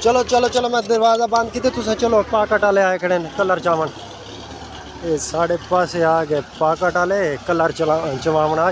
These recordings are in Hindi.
चलो चलो चलो मैं दरवाज़ा बंद की तुसें चलो पाकट आले आए खड़े कलर चावन ये साढ़े पास आ गए पाकट आले कलर चवावना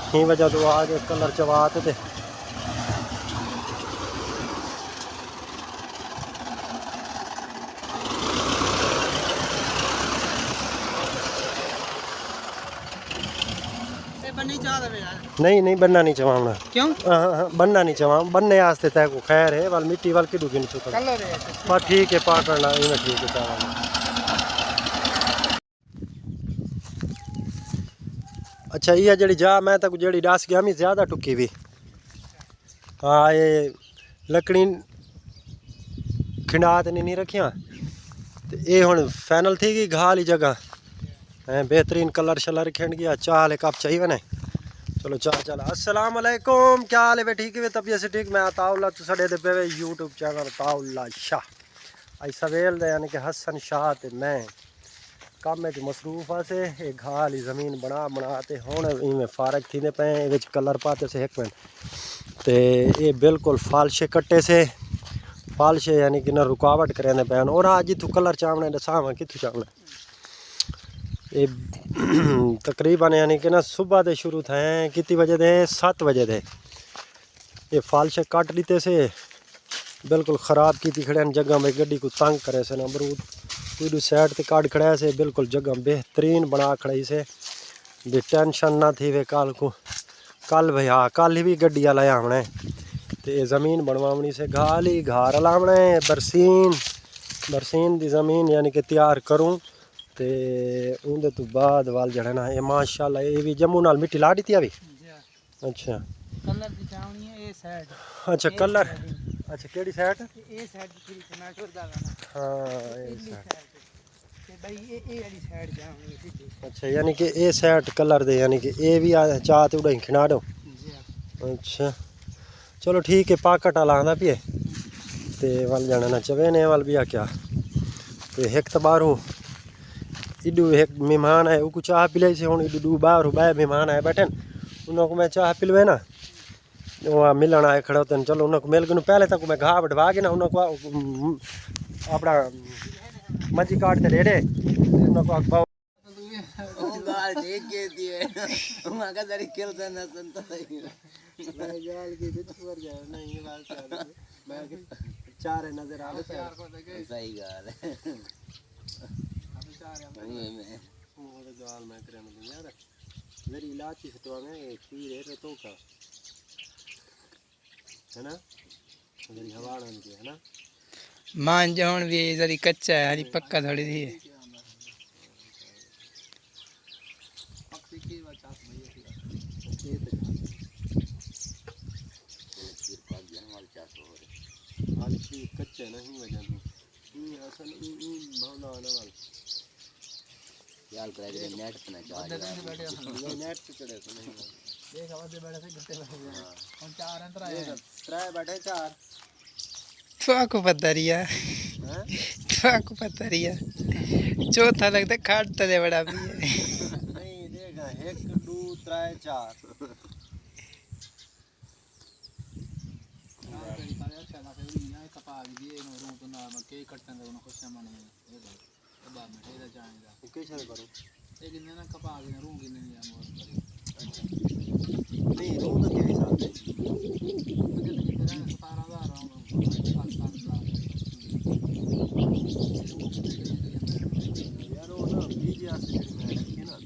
ही वजह तो आ गए कलर चवाते थे नहीं नहीं बनना नहीं चवावना क्यों बनना नहीं चवा बनने आस्ते तय को खैर है वाल मिट्टी वाल की डूबी नहीं चुका पर ठीक है पा करना इन्हें ठीक है चावल अच्छा ये जड़ी जा मैं तक जड़ी डास गया मैं ज़्यादा टुकी भी हाँ ये लकड़ी खिंडात नहीं रखिया तो ये हुण फाइनल थी गई घाल ही जगह बेहतरीन कलर शलर खिंड गया चाह ले कप चाहिए ना चलो चल अस्सलाम वालेकुम क्या हाल है वे ठीक है तबीयत से ठीक मैं अताउल्ला तुसड़े दे पे यूट्यूब चैनल अताउल्ला शाह आई सवेल दे यानी कि हसन शाह ते मैं काम में मसरूफ से ये घाल ज़मीन बनाते हुण इवें फारग थी पे विच कलर पाते से एक मिनट ते ये बिल्कुल फालशे कट्टे से फालशे यानी कि ना रुकावट करें पैन और आज जितू कलर चावने दसावा कितू चावना ये तकरीबन यानी कि ना सुबह दे शुरू थे कितनी बजे दे 7 बजे दे ये फालशे काट लीते से बिल्कुल ख़राब की खड़े जगह में गड्डी को तंग करे से अमरूद पूरी साइड ते काट खड़ा से बिल्कुल जगह बेहतरीन बना खड़ी से भी टेंशन ना थी वे कल भाई हाँ कल भी गड्डी लाया हमने तो ज़मीन बनवावनी से घाल ही घार लावना है बरसीन दी ज़मीन यानी कि तैयार करूँ ते उनके तो बाद वाल जड़ा ना ये माशाल्लाह ये भी जम्मू नाल मिट्टी ला दी थी अभी अच्छा कलर दी चावनी है ये साइड अच्छा कलर अच्छा केड़ी साइड ये साइड पूरी टमाटर दाना हां ये साइड ते भाई ये वाली साइड चावनी सीधी अच्छा यानी कि ये साइड कलर दे यानी कि ये भी चाह ते उड़ा खिना दो अच्छा चलो ठीक है पाकट आला आंदा पिए ते वाल जाना ना चवे ने वाल भी आ क्या ते एक तो बाहरों इडू एक मेहमान आए उनको चाह पिलाई से हूँ इडू बाहर मेहमान आए बैठे उनको मैं चाह पिलवे ना वहाँ मिलन आए खड़े होते चलो उनको मिल के पहले तक मैं घाह बढ़वा के ना उनको अपना मजी काट के रेड़े उनको चार नजर आ सही गाल गाल मैं करे मतलब यार मेरी इलाची हटवाने खीर है तो का है ना मेरी हवा आने है ना मान जौन भी जरी कच्चा है हरी पक्का थोड़ी सी है पक्की की बात भैया कच्चा नहीं वजह असल भावना आने वाला यार करे नेट पे ना चाह नेट पे चढ़े तो नहीं देख आवाज बैठे से घंटे बैठे हम चार अंतर आए त्रै बैठे चार को पता रिया को पता रिया चौथा लगता खाट तले बड़ा भी है नहीं देखा 1 2 3 4 नहीं रू तो क्या हिसाब है यार वो ना बीज आसे मैं रखी ना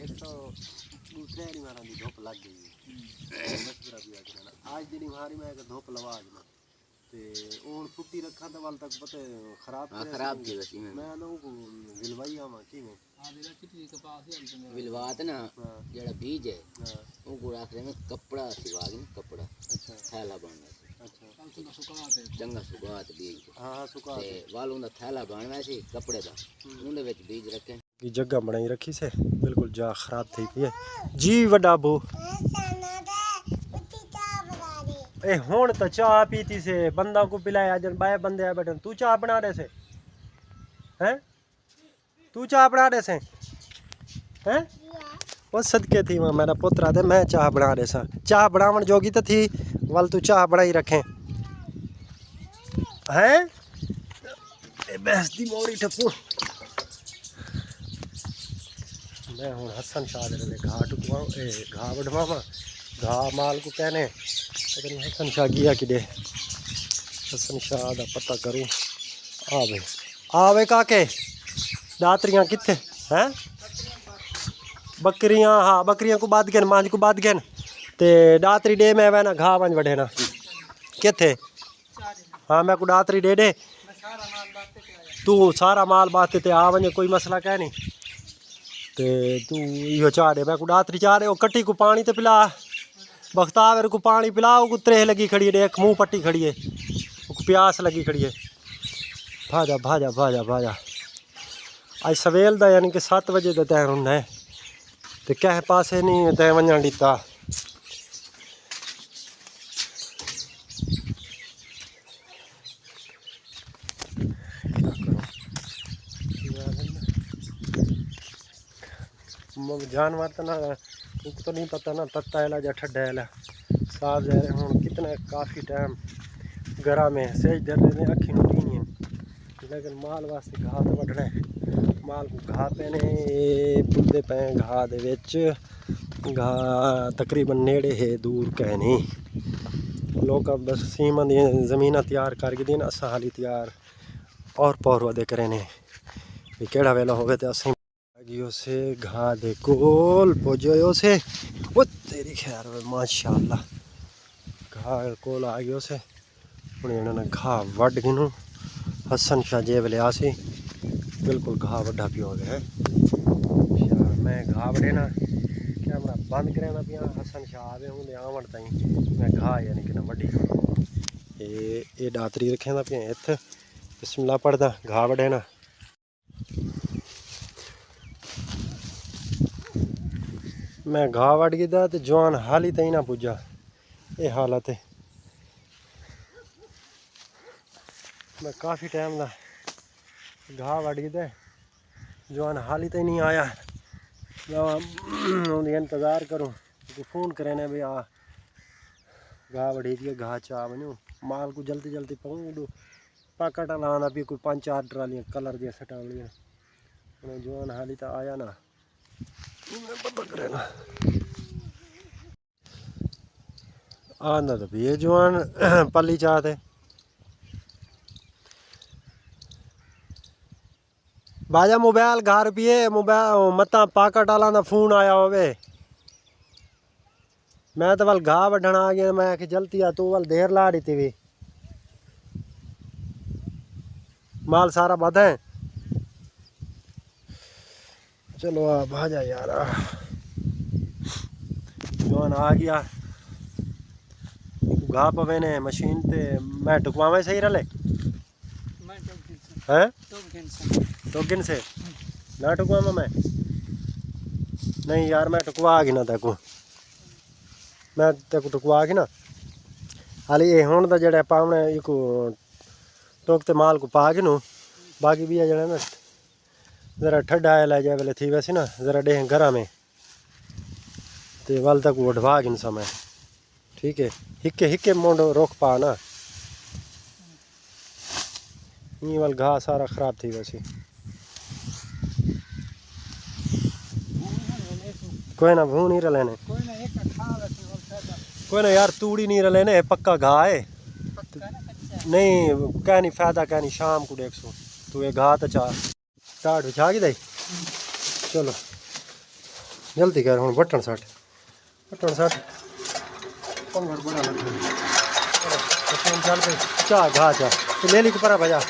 एक तो दूसरे हरी मारा दी धूप लग गई मशवरा भी आ गया आज दिन हमारी मैं धूप लवा आज ना ते और छुट्टी रखा तो वाल तक पता खराब की वैसी मैं ना को विलवाई आवा की में हां मेरा कितनी कपास है विलवात ना जेड़ा बीज है वो को रख रहे में कपड़ा सिवागी कपड़ा अच्छा थैला बनना अच्छा सुकाते चंगा सुकाते बीज हां सुकाते ते वाल उंदा थैला बनना सी कपड़े दा उंदे विच बीज रखे की जगह बनाई रखी से बिल्कुल जा खराब थई पई है जी वड्डा बो ए हुण तो चाह पीती से बंदा को पिलाया जन बाय बंदे आ बैठे तू चाह बना रहे से हैं तू चाह बना रहे से हैं वो सदके थी वहाँ मेरा पुत्र थे मैं चाह बना रहे सा चाह बनावन जोगी तो थी वल तू चाह बनाई रखें है बेहसती मोड़ी टप्पू मैं हूँ हसन शाह दे घा टुकवा घा वढवावा घा माल को कहने पता नहीं हसन शाह गया कि हसन शाह का पता करूँ आवे काके दातरियाँ किथे हैं बकरियाँ हाँ बकरियाँ को बाद गन मांझ को बाद गन ते दातरी दे मैं वह ना घा वंज वढ़े ना किथे हाँ मैं को दातरी दे तू सारा माल बाते ते आ वञे कोई मसला कह नहीं ते तू इहो चाह दे मैं को दातरी चाह दे कट्टी को पानी ते पिला बख्तावर को पानी पिलाओ को त्रेह लगी खड़ी है देख मुँह पट्टी खड़ी है प्यास लगी खड़ी है भाजा भाजा भाजा भाजा आज सवेल दा यानी कि 7 बजे का तैयार होना है तो कह पासे नहीं तय वजन दिता जानवर तो ना तो नहीं पता ना तत्ता है या ठंडा है साफ जा रहे हूँ कितना काफ़ी टाइम घरा में सेज दर ने अखी नहीं है लेकिन माल वास्ते घा तो वढ़ना है माल को घा पैने पुलदे पे घा दे विच घा तकरीबन नेड़े है दूर कह नहीं लोग बस सीमा दी जमीन तैयार करके दिन अस हाली तैयार और पौर वदे करे ने केड़ा वेला होवे ते अस से घा दे कोल पोजो से वो तेरी खैर माशाल्लाह घा कोल आ गयो से हुण इन्होंने घा वढ़ गिनू हसन शाह जे वेले आसी बिल्कुल घा वड्डा पियो है मैं घा वढ़े ना कैमरा बंद करे ना पिया हसन शाह आवे हूँ आवन ताई मैं घा यानी कि ना वड्डी ये दातरी रखे ना पिया इत्थे बिस्मिल्लाह पढ़दा घा वढ़े ना मैं घा वढ़ गया तो जवान हाली तई ना पुजा ये हालत है मैं काफ़ी टाइम का घा वढ़ गया जवान हाली तई नहीं आया मैं इंतज़ार करूँ तो फ़ोन करे ने भी आ घा वढ़ी दिए घा चा वनूँ माल को जल्दी जल्दी पाऊँ पैकेट लाना भी कोई 5-4 ट्रालियाँ कलर दिया सटा लिया जवान हाली तो आया ना पता करे ना आंदा तो भी जवान पली चाहते बाजा मोबाइल घर पिए मोबाइल मता पाकट आला दा फोन आया होवे मैं तो वल घा वढ़न आ गया मैं कि जल्दी आ तू वल देर ला दी थी माल सारा बद है चलो आ भाजा यार जवान आ गया घा पवे ने मशीन ते मैं टुकवावे सही रले हैं तो गिन से ना टुकवावा मैं नहीं यार मैं टुकवा गई ना तेको मैं तेको टुकवा गई ना हाली ये हुण दा जेड़ा पावने इको टोकते माल को पा गई नू बाकी भी जड़ा ना ज़रा ठंडा है लै जाए वेले थी वैसे ना ज़रा डेह घरा में तो वल तक वढवा गिन समय ठीक है हिक्के हिक्के मोंडो रोक पा ना ये वाल घा सारा खराब थी वैसे कोई ना भू नहीं रले ने कोई ना यार तूड़ी नहीं रले ने पक्का घा है नहीं कह नहीं फायदा कह नहीं शाम को देख सो तू ये घा तो चाह टाट बिछा के दे चलो जल्दी कर हूँ बटन सट पंगर बड़ा चल पे चाह घा चाह तो ले ली परा भजा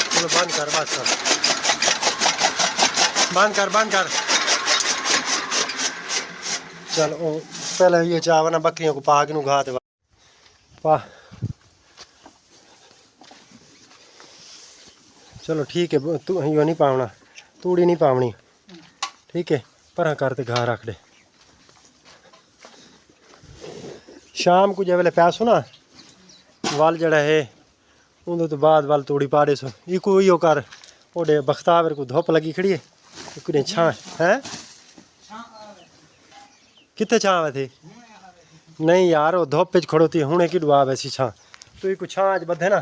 चलो बंद कर बस बंद कर चल ओ पहले ये चाह ना बकरियों को पा के घा दे पा चलो ठीक है तू यो नहीं पावना तूड़ी नहीं पावनी ठीक है परा करते घा रख दे शाम को जब पैसो ना वल जड़ा है उन तो बाद वल तूड़ी पा दे सो इको इो कर ओडे बख्तावर को धुप लगी खड़ी है छां है कितने छां थी नहीं यार वो धूप पे खड़ोती हुने की दुआ वैसी छा तो ही कुछ छांच बधे ना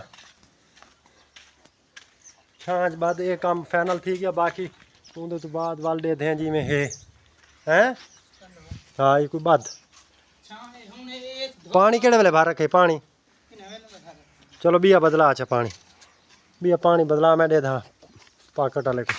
छांच बाद ये काम फाइनल थी गया बाकी उनके तो बाद वाल दे दें जी में है हैं हाँ ये कोई बात पानी केड़े वेले बाहर रखे पानी चलो बिया बदला अच्छा पानी बिया पानी बदला मैं दे दा पाकट वाले को